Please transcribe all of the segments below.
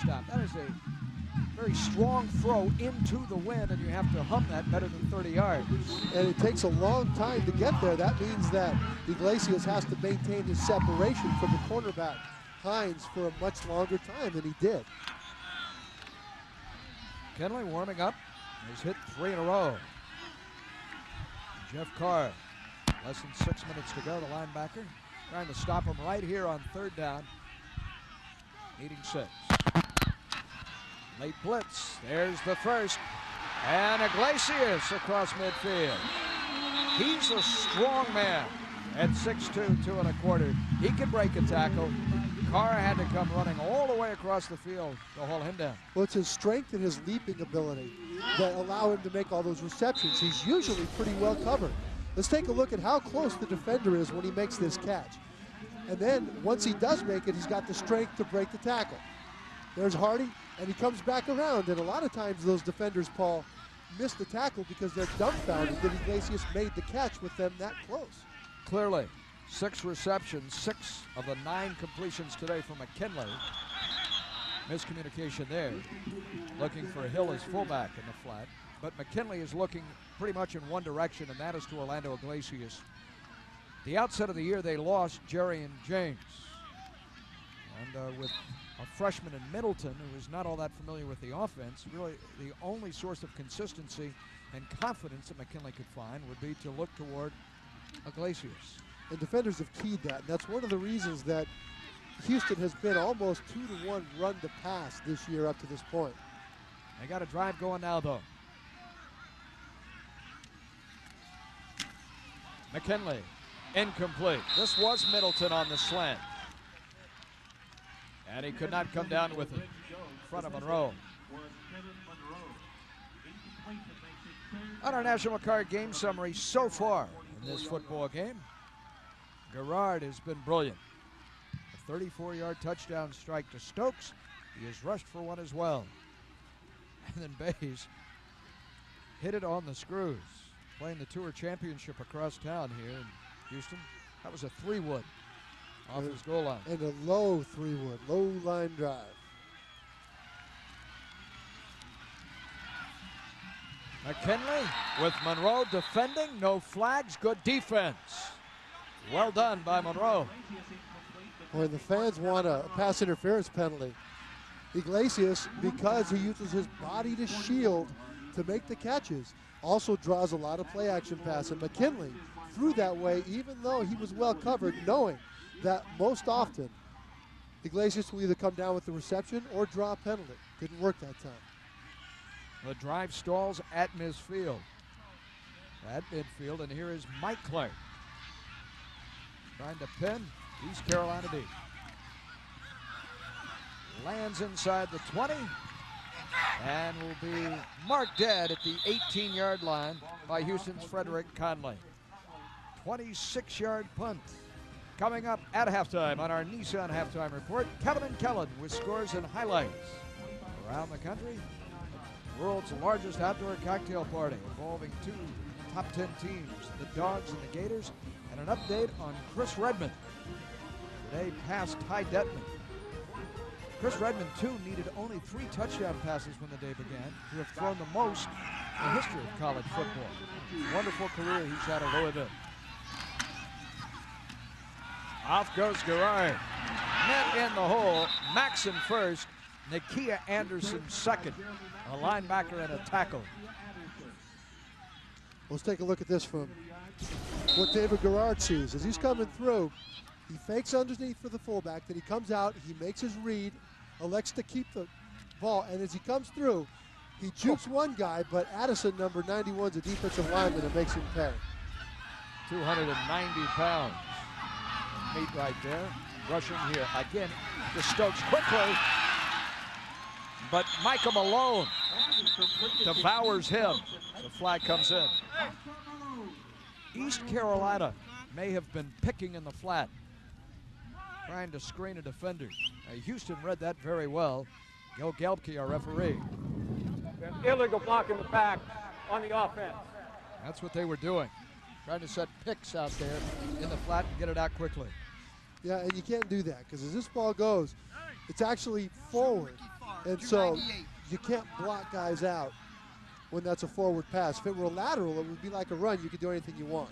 stop. That is a very strong throw into the wind, and you have to hum that better than 30 yards. And it takes a long time to get there. That means that Iglesias has to maintain his separation from the cornerback, Hines, for a much longer time than he did. McKinley warming up. He's hit 3 in a row. Jeff Carr, less than 6 minutes to go, the linebacker, trying to stop him right here on 3rd down. Needing 6. Late blitz. There's the first. And Iglesias across midfield. He's a strong man at 6'2", 2 1/4. He can break a tackle. Carr had to come running all the way across the field to haul him down. Well, it's his strength and his leaping ability that allow him to make all those receptions. He's usually pretty well covered. Let's take a look at how close the defender is when he makes this catch. And then once he does make it, he's got the strength to break the tackle. There's Hardy, and he comes back around. And a lot of times those defenders, Paul, miss the tackle because they're dumbfounded that Iglesias made the catch with them that close. Clearly, 6 receptions, 6 of the 9 completions today for McKinley. Miscommunication there. Looking for Hill as fullback in the flat. But McKinley is looking pretty much in one direction, and that is to Orlando Iglesias. The outset of the year, they lost Jerry and James. And with a freshman in Middleton who is not all that familiar with the offense, really the only source of consistency and confidence that McKinley could find would be to look toward Iglesias. And defenders have keyed that. And that's one of the reasons that Houston has been almost 2-to-1 run to pass this year up to this point. They got a drive going now, though. McKinley, incomplete. This was Middleton on the slant. And he could not come down with it in front of Monroe. On our National Card game summary so far in this football game, Garrard has been brilliant. A 34-yard touchdown strike to Stokes. He has rushed for one as well. And then Bays hit it on the screws, playing the Tour Championship across town here in Houston. That was a 3-wood off his goal line. And a low 3-wood, low line drive. McKinley with Monroe defending, no flags, good defense. Well done by Monroe. Boy, the fans want a pass interference penalty. Iglesias, because he uses his body to shield to make the catches, also draws a lot of play action pass. And McKinley threw that way even though he was well covered, knowing that most often Iglesias will either come down with the reception or draw a penalty. Didn't work that time. The drive stalls at midfield. At midfield, and here is Mike Clark. Trying to pin East Carolina deep. Lands inside the 20 and will be marked dead at the 18-yard line by Houston's Frederick Conley. 26-yard punt. Coming up at halftime on our Nissan Halftime Report, Kevin and Kellen with scores and highlights. Around the country, the world's largest outdoor cocktail party involving 2 top 10 teams, the Dogs and the Gators, and an update on Chris Redmond. Today passed Ty Detman. Chris Redmond, too, needed only 3 touchdown passes when the day began to have thrown the most in the history of college football. Wonderful career he's had at Louisville. Off goes Garrard. Net in the hole. Maxon first. Nakia Anderson second. A linebacker and a tackle. Let's take a look at this from what David Garrard sees. As he's coming through, he fakes underneath for the fullback, then he comes out, he makes his read, elects to keep the ball, and as he comes through, he jukes one guy, but Addison, number 91, is a defensive lineman and makes him pay. 290 pounds. Meat right there. Rushing here again to Stokes quickly. But Micah Malone devours him. The flag comes in. East Carolina may have been picking in the flat, trying to screen a defender. Houston read that very well. Gil Gelbke, our referee. Illegal block in the back on the offense. That's what they were doing. Trying to set picks out there in the flat and get it out quickly. Yeah, and you can't do that because as this ball goes, it's actually forward. And so you can't block guys out when that's a forward pass. If it were a lateral, it would be like a run. You could do anything you want.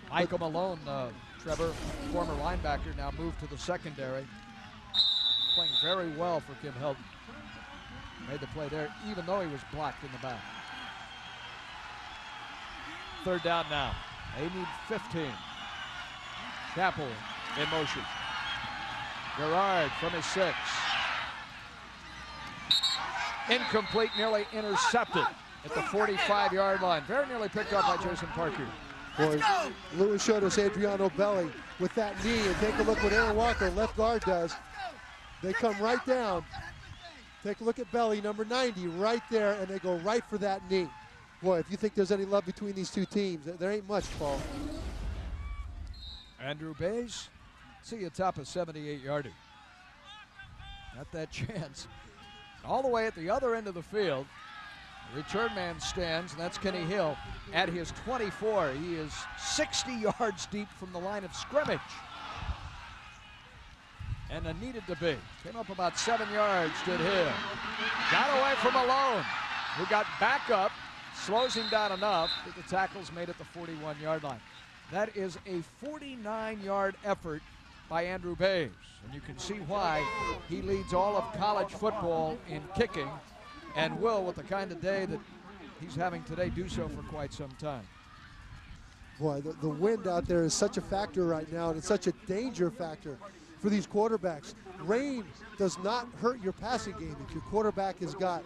Michael Malone, Trevor, former linebacker, now moved to the secondary. Playing very well for Kim Hilton. Made the play there, even though he was blocked in the back. Third down now. They need 15. Chappell in motion. Gerard from his 6. Incomplete, nearly intercepted at the 45-yard line. Very nearly picked up by Jason Parker. Boy, Lewis showed us Adriano Belli with that knee, and take a look what Aaron Walker, left guard, does. They come right down. Take a look at Belli, number 90, right there, and they go right for that knee. Boy, if you think there's any love between these two teams, there ain't much, Paul. Andrew Bays, see you top a 78-yarder. Not that chance. All the way at the other end of the field, the return man stands, and that's Kenny Hill at his 24. He is 60 yards deep from the line of scrimmage. And needed to be. Came up about 7 yards, did Hill. Got away from Malone, who got back up, slows him down enough that the tackle's made at the 41-yard line. That is a 49-yard effort by Andrew Bays. And you can see why he leads all of college football in kicking, and will, with the kind of day that he's having today, do so for quite some time. Boy, the wind out there is such a factor right now, and it's such a danger factor for these quarterbacks. Rain does not hurt your passing game if your quarterback has got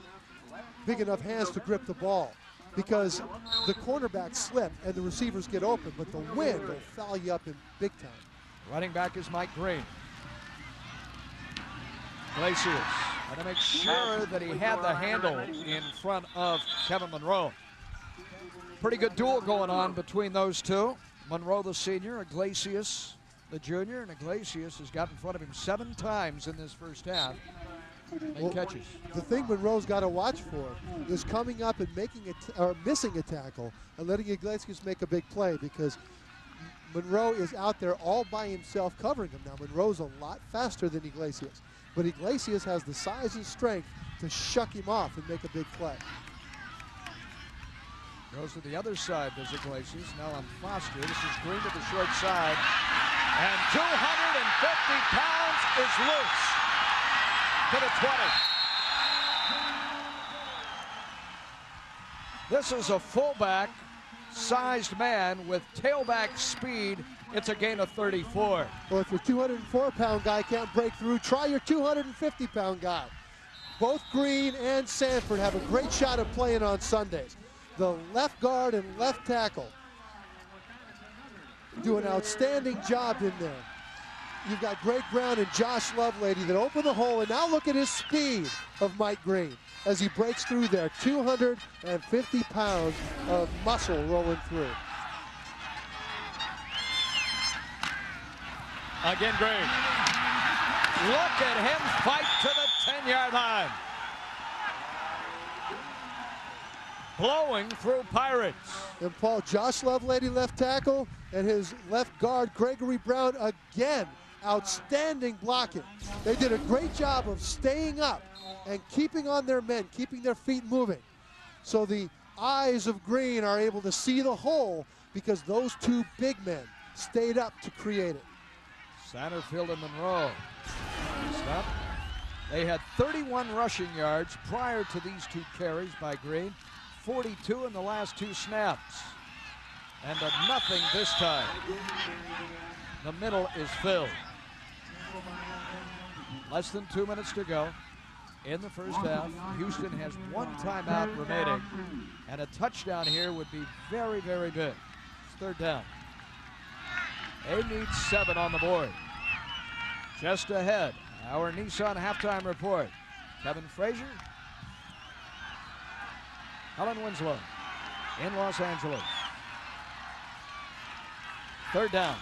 big enough hands to grip the ball, because the cornerbacks slip and the receivers get open, but the wind will foul you up in big time. Running back is Mike Green. Glacius had to make sure that he had the handle in front of Kevin Monroe. Pretty good duel going on between those two. Monroe, the senior, Iglesias, the junior, and Iglesias has got in front of him 7 times in this first half. Make catches. The thing Monroe's got to watch for is coming up and missing a tackle and letting Iglesias make a big play, because Monroe is out there all by himself covering him. Now, Monroe's a lot faster than Iglesias, but Iglesias has the size and strength to shuck him off and make a big play. Goes to the other side, does Iglesias. Now on Foster. This is Green to the short side. And 250 pounds is loose to the 20. This is a fullback-sized man with tailback speed. It's a gain of 34. Well, if your 204-pound guy can't break through, try your 250-pound guy. Both Green and Sanford have a great shot at playing on Sundays. The left guard and left tackle do an outstanding job in there. You've got Greg Brown and Josh Lovelady that open the hole, and now look at his speed of Mike Green as he breaks through there. 250 pounds of muscle rolling through. Again, Green. Look at him fight to the 10-yard line. Blowing through Pirates. And Paul, Josh Lovelady, left tackle, and his left guard, Gregory Brown, again, outstanding blocking. They did a great job of staying up and keeping on their men, keeping their feet moving. So the eyes of Green are able to see the hole because those two big men stayed up to create it. Satterfield and Monroe. Stop. They had 31 rushing yards prior to these two carries by Green. 42 in the last 2 snaps. And a nothing this time. The middle is filled. Less than 2 minutes to go in the first half. Houston has 1 timeout remaining, and a touchdown here would be very, very big. It's 3rd down. They need 7 on the board. Just ahead, our Nissan halftime report. Kevin Frazier, Helen Winslow in Los Angeles. 3rd down.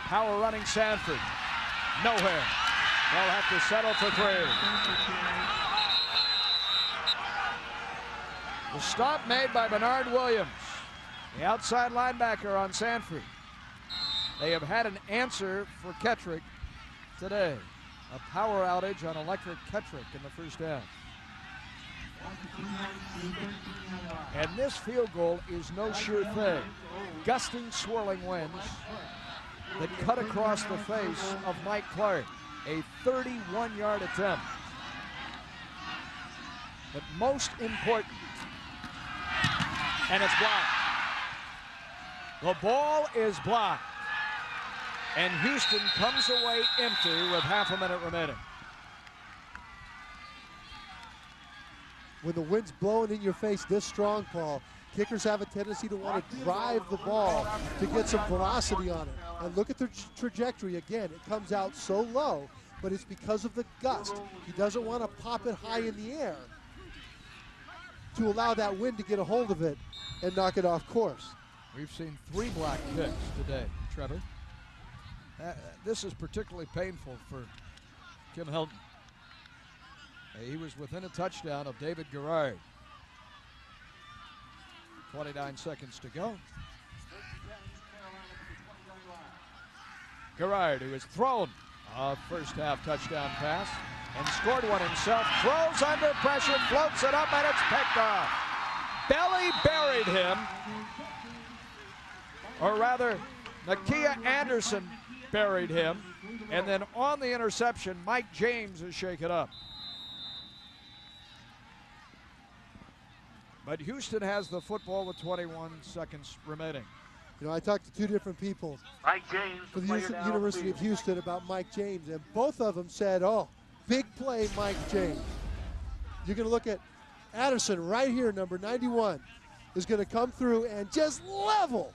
Power running Sanford. Nowhere. They'll have to settle for 3. The stop made by Bernard Williams, the outside linebacker on Sanford. They have had an answer for Kettrick today. a power outage on electric Ketrick in the first half. And this field goal is no sure thing. Gusting, swirling winds that cut across the face of Mike Clark. A 31-yard attempt. But most important, and it's blocked. The ball is blocked. And Houston comes away empty with half a minute remaining. When the wind's blowing in your face this strong, Paul, kickers have a tendency to want to drive the ball to get some velocity on it. And look at the trajectory again. It comes out so low, but it's because of the gust. He doesn't want to pop it high in the air to allow that wind to get a hold of it and knock it off course. We've seen 3 block kicks today, Trevor. This is particularly painful for Kim Hilton. He was within a touchdown of David Garrard. 29 seconds to go. Garrard, who has thrown a first half touchdown pass and scored one himself, throws under pressure, floats it up, and it's picked off. Belly buried him. Or rather, Nakia Anderson buried him. And then on the interception, Mike James is shaken up. But Houston has the football with 21 seconds remaining. You know, I talked to 2 different people for the University of Houston about Mike James, and both of them said, oh, big play Mike James. You're going to look at Addison right here, number 91, is going to come through and just level.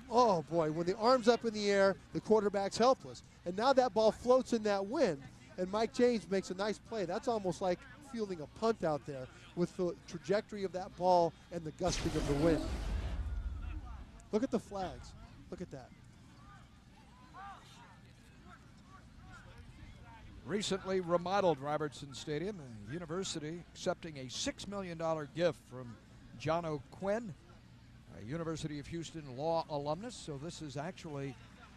Oh, boy, when the arm's up in the air, the quarterback's helpless. And now that ball floats in that wind, and Mike James makes a nice play. That's almost like fielding a punt out there with the trajectory of that ball and the gusting of the wind. Look at the flags. Look at that. Recently remodeled Robertson Stadium, the university accepting a $6 million gift from John O'Quinn, a University of Houston law alumnus. So this is actually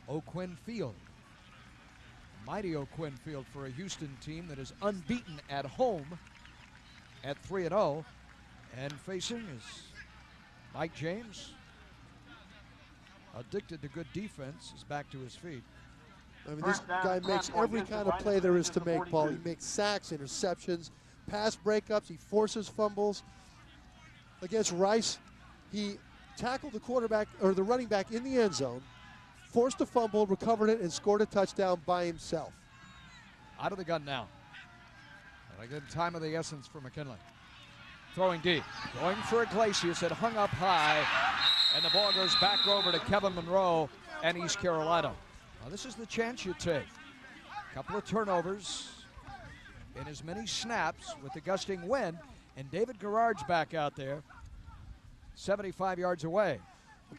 O'Quinn Field. Mighty O'Quinn Field for a Houston team that is unbeaten at home at 3-0, and facing is Mike James, addicted to good defense, is back to his feet. I mean, this guy makes every kind of play there is to make, Paul. He makes sacks, interceptions, pass breakups. He forces fumbles. Against Rice, he tackled the quarterback or the running back in the end zone, forced a fumble, recovered it, and scored a touchdown by himself. Out of the gun now. And again, time of the essence for McKinley. Throwing deep, going for Iglesias, it hung up high, and the ball goes back over to Kevin Monroe and East Carolina. Now this is the chance you take. A couple of turnovers in as many snaps with the gusting wind, and David Garrard's back out there, 75 yards away.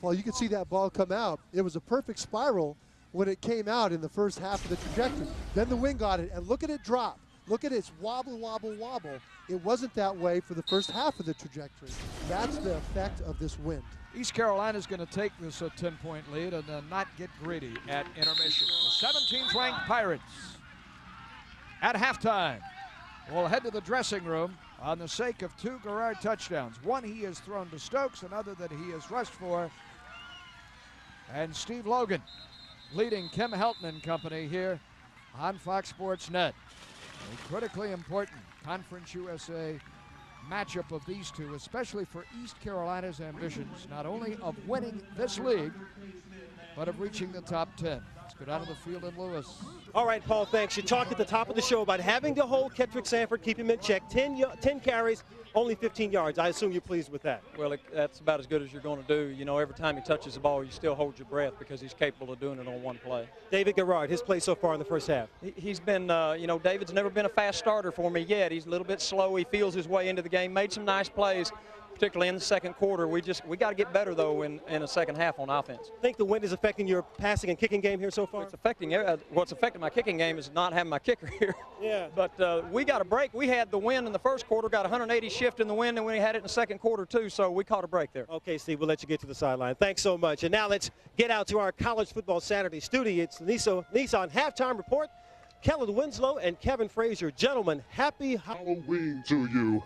Paul, you can see that ball come out. It was a perfect spiral when it came out in the first half of the trajectory. Then the wind got it, and look at it drop. Look at its wobble, wobble, wobble. It wasn't that way for the first half of the trajectory. That's the effect of this wind. East Carolina's going to take this a 10-point lead and then not get greedy at intermission. The 17th ranked Pirates at halftime will head to the dressing room on the sake of 2 Garrard touchdowns. One he has thrown to Stokes, another that he has rushed for. And Steve Logan leading Kim Helton and company here on Fox Sports Net. A critically important Conference USA matchup of these two, especially for East Carolina's ambitions, not only of winning this league, but of reaching the top 10. Let's go down to the field in Lewis. All right, Paul, thanks. You talked at the top of the show about having to hold Ketrick Sanford, keep him in check. 10 carries, only 15 yards. I assume you're pleased with that. Well, that's about as good as you're going to do. You know, every time he touches the ball, you still hold your breath because he's capable of doing it on one play. David Garrard, his play so far in the first half. He's been, you know, David's never been a fast starter for me yet. He's a little bit slow. He feels his way into the game, made some nice plays, particularly in the second quarter. We got to get better, though, in the second half on offense. Think the wind is affecting your passing and kicking game here so far? It's affecting what's affecting my kicking game is not having my kicker here. Yeah. But we got a break. We had the wind in the first quarter, got 180 shift in the wind, and we had it in the second quarter, too, so we caught a break there. Okay, Steve, we'll let you get to the sideline. Thanks so much. And now let's get out to our College Football Saturday studio. It's Nissan Halftime Report. Kellen Winslow and Kevin Frazier. Gentlemen, happy Halloween Halloween to you.